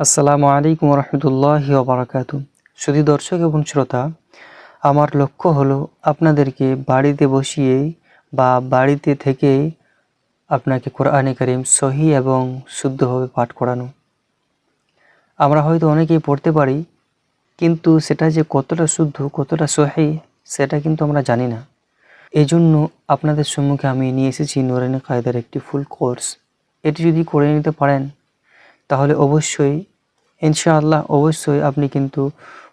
আসসালামু আলাইকুম রহমতুল্লাহি ওয়া বারাকাতুহু। শুধু দর্শক এবং শ্রোতা, আমার লক্ষ্য হলো আপনাদেরকে বাড়িতে বসিয়েই বা বাড়িতে থেকেই আপনাকে কোরআনে কারীম সহি এবং শুদ্ধভাবে পাঠ করানো। আমরা হয়তো অনেকেই পড়তে পারি, কিন্তু সেটা যে কতটা শুদ্ধ, কতটা সহি সেটা কিন্তু আমরা জানি না। এই জন্য আপনাদের সম্মুখে আমি নিয়ে এসেছি নুরানি কায়দার একটি ফুল কোর্স। এটি যদি করে নিতে পারেন তাহলে অবশ্যই ইনশাআল্লাহ আপনি কিন্তু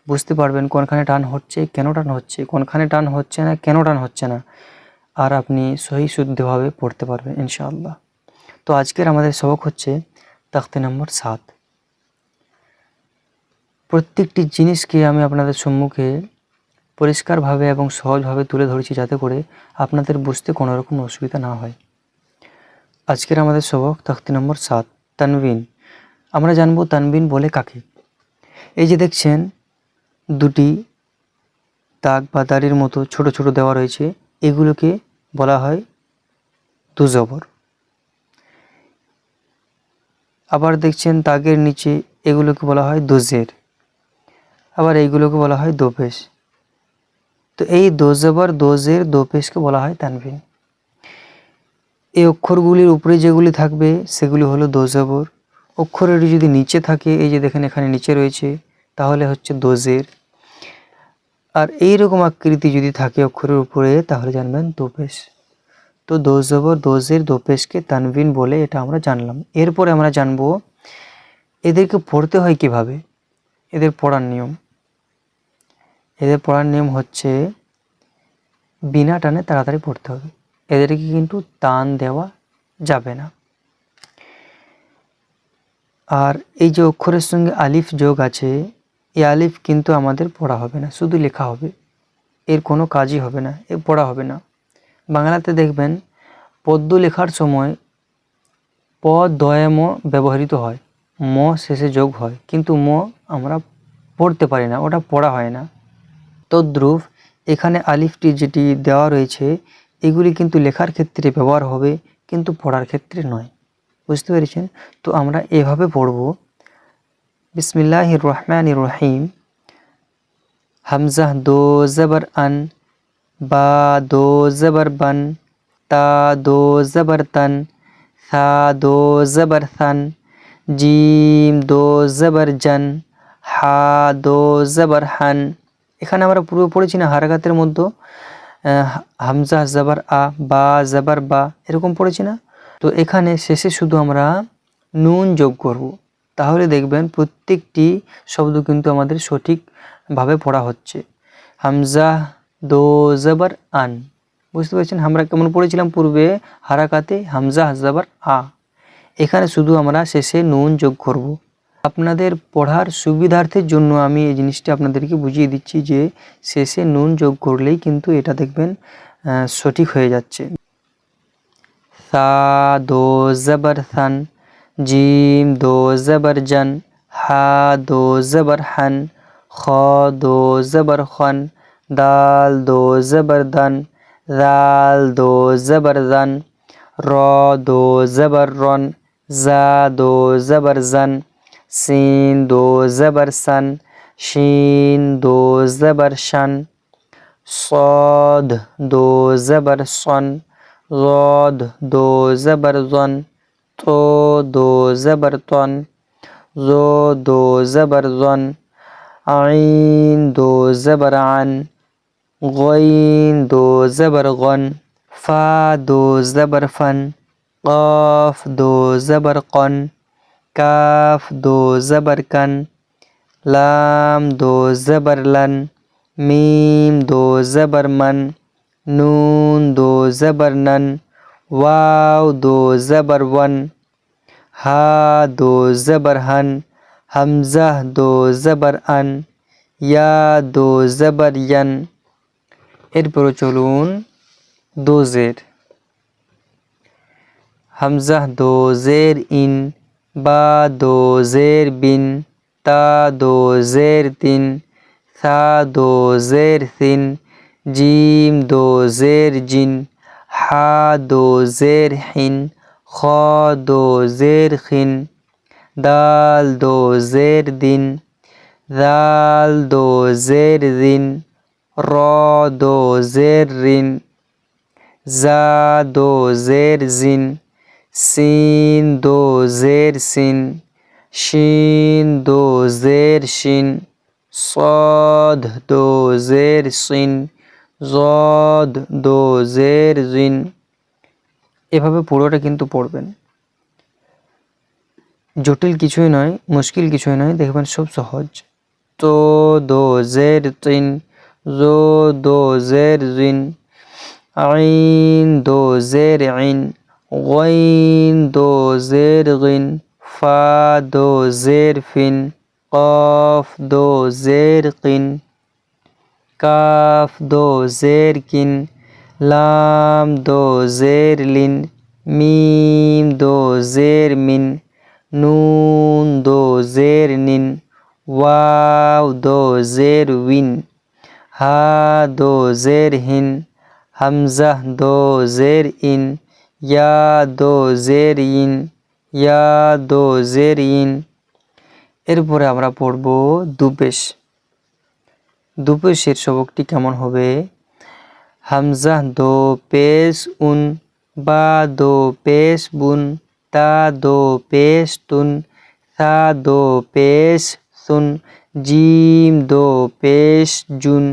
বুঝতে পারবেন কোনখানে টান হচ্ছে, কেন টান হচ্ছে, কোনখানে টান হচ্ছে না, কেন টান হচ্ছে না, আর আপনি সহি শুদ্ধভাবে পড়তে পারবেন ইনশাআল্লাহ। তো আজকের আমাদের সবক হচ্ছে তাখতে নম্বর 7। প্রত্যেকটি জিনিসকে আমি আপনাদের সম্মুখে পরিষ্কারভাবে এবং সহজভাবে তুলে ধরেছি যাতে করে আপনাদের বুঝতে কোনো রকম অসুবিধা না হয়। আজকের আমাদের সবক তাখতে নম্বর 7, তানবিন। আমরা জানবো তানবিন বলে কাকে। এই যে দেখছেন দুটি দাগ বা দাড়ির মতো ছোট ছোট দেওয়া রয়েছে, এগুলোকে বলা হয় দুজবর। আবার দেখছেন দাগের নিচে এগুলোকে বলা হয় দোজের, আবার এইগুলোকে বলা হয় দোপেশ। তো এই দোজবর, দোজের, দোপেশকে বলা হয় তানবিন। এই অক্ষরগুলির উপরে যেগুলি থাকবে সেগুলি হলো দোজবর। অক্ষরের যদি নিচে থাকে, এই যে দেখেন এখানে নিচে রয়েছে, তাহলে হচ্ছে দোজের। আর এইরকম আকৃতি যদি থাকে অক্ষরের উপরে তাহলে জানবেন দোপেশ। তো দোজবর, দোজের, দোপেশকে তানবিন বলে, এটা আমরা জানলাম। এরপরে আমরা জানবো এদেরকে পড়তে হয় কিভাবে, এদের পড়ার নিয়ম। এদের পড়ার নিয়ম হচ্ছে বিনা টানে তাড়াতাড়ি পড়তে হবে, এদেরকে কিন্তু টান দেওয়া যাবে না। আর এই যে অক্ষরের সঙ্গে আলিফ যোগ আছে, এই আলিফ কিন্তু আমাদের পড়া হবে না, শুধু লেখা হবে, এর কোনো কাজই হবে না, এর পড়া হবে না। বাংলাতে দেখবেন পদ্য লেখার সময় প দয়ে ম ব্যবহৃত হয়, ম শেষে যোগ হয়, কিন্তু ম আমরা পড়তে পারি না, ওটা পড়া হয় না। তদ্রূপ এখানে আলিফটি যেটি দেওয়া রয়েছে এগুলি কিন্তু লেখার ক্ষেত্রে ব্যবহার হবে, কিন্তু পড়ার ক্ষেত্রে নয়। বুঝতে পেরেছেন? তো আমরা এভাবে পড়ব, বিসমিল্লাহির রহমানির রহিম। হামজা দো জবর আন, বা দো জবর বান, তা দো জবর তান, সা দো জবর সান, জিম দো জবর জান, হা দো জবর হান। এখানে আমরা পূর্বে পড়েছি না হারাকাতের মধ্যে হামজা জবর আ, বা জবর বা, এরকম পড়েছি না? তো এখানে শেষে শুধু আমরা নুন যোগ করব, তাহলে দেখবেন প্রত্যেকটি শব্দ কিন্তু আমাদের সঠিকভাবে পড়া হচ্ছে। হামজা দো জবর আন, বুঝতে পেরেছেন? আমরা কেমন পড়েছিলাম পূর্বে হারাকাতে হামজা জবর আ, এখানে শুধু আমরা শেষে নুন যোগ করব। আপনাদের পড়ার সুবিধার্থের জন্য আমি এই জিনিসটা আপনাদেরকে বুঝিয়ে দিচ্ছি যে শেষে নুন যোগ করলেই কিন্তু এটা দেখবেন সঠিক হয়ে যাচ্ছে। সা দো জবর সান, জিম দো জবর জান, হা দো জবর হান, খ দো জবর খন, দাল দো জবর দান, জাল দো জবর জান, র দো জবর রন, জা দো জবর জান, সিন দো জবর সান, শিন দো জবর শান, صاد দো জবর সন, ضاد দো জবর জন, তো দো জবর তন, জো দো জবর জন, আইন দো জবর আন, গইন দো জবর গন, ফা দো জবর ফন, قاف দো জবর কন, কাফ দো জবর কন, লাম দো জবর লন, মিম দো জবর মন, নুন দো জবর নন, ওয়াও দো জবর ওয়ান, হা দো জবর হন, হামজা দো জবর আন, ইয়া দো জবর ইয়ান। এরপর চলুন দোজের। হামজা দো জের ইন, বা দো জের বিন, তা দো জের তিন, সা দো জের সিন, জিম দো জের জিন, হা দো জের হিন, খ দো জের খিন, দাল দো জের দিন, দাল দো জের দিন, র দো জের রিন, জা দো জের জিন, সিন দো জের সিন, শিন দো জের শিন, صاد দো জের সিন, জদ দো জের জিন। এভাবে পুরোটা কিন্তু পড়বেন। জটিল কিছুই নয়, মুশকিল কিছুই নয়, দেখবেন সব সহজ। তো দো জের তিন, জো দো জের জিন, আইন দো জের আইন, গইন দো জের গিন, ফা দো জের ফিন, কফ দো জের কিন, কাফ দো জের কিন, লাম দো জের লিন, মিম দো জের মিন, নুন দো জের নিন, ওয়াও দো জের উইন, হা দো জের হিন, হামজা দো জের ইন, ইয়া দো জের ইন, ইয়া দো জের ইন। এরপরে আমরা পড়ব দুপেশ। দুপেশের সবকটি কেমন হবে? হামজা দো পেশ উন, বা দো পেশ বুন, তা দো পেশ তুন, সা দো পেশ সুন, জিম দো পেশ জুন,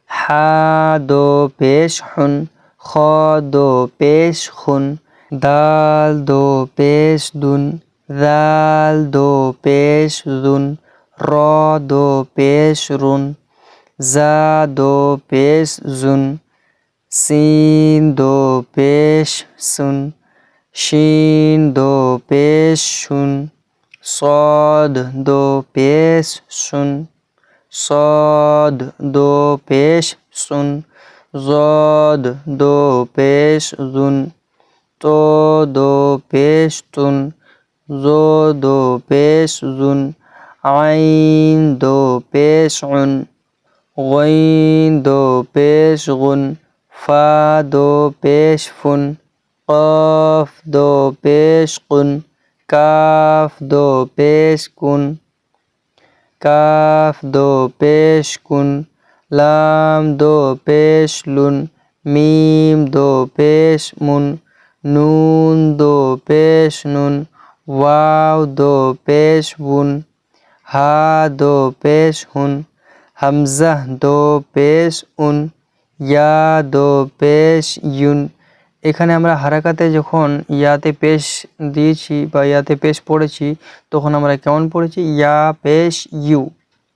হা দো পেশ হুন, খ দো পেশ খুন, দাল দো পেশ দুন, দাল দো পেশ দুন, র দো পেশ রুন, জা দো পেশ জুন, সিন দো পেশ সুন, শিন দো পেশ শুন, صاد দো পেশ শুন, صاد দো পেশ সুন, জদ দো পেশ জুন, তো দো পেশ তুন, জো দো পেশ জুন, আইন দো পেশ উন, গইন দো পেশ গুন, ফা দো পেশ ফুন, কফ দো পেশ কুন, কাফ দো পেশ কুন, কাফ দো পেশ কুন, লাম দো পেশ লুন, মিম দো পেশ মুন, নুন দো পেশ নুন, ওয়াও দো পেশ বুন, হা দো পেশ হুন, হামজা দো পেশ উন, ইয়া দো পেশ ইউন। এখানে আমরা হারাকাতে যখন ইয়াতে পেশ দিয়েছি বা ইয়াতে পেশ পড়েছি তখন আমরা কেমন পড়েছি? ইয়া পেশ ইউ।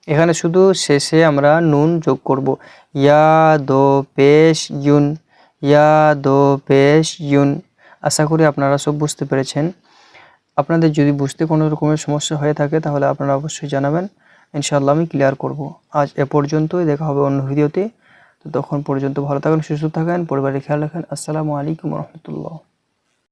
এখানে শুধু শেষে আমরা নুন যোগ করব। ইয়া দো পেশ ইউন, ইয়া দো পেশ ইউন। আশা করি আপনারা সব বুঝতে পেরেছেন। আপনাদের যদি বুঝতে কোনো রকমের সমস্যা হয়ে থাকে তাহলে আপনারা অবশ্যই জানাবেন, ইনশাআল্লাহ আমি ক্লিয়ার করব। আজ এ পর্যন্তই, দেখা হবে অন্য ভিডিওতে। তো তখন পর্যন্ত ভালো থাকেন, সুস্থ থাকেন, পরিবারের খেয়াল রাখেন। আসসালামু আলাইকুম রহমতুল্লাহ।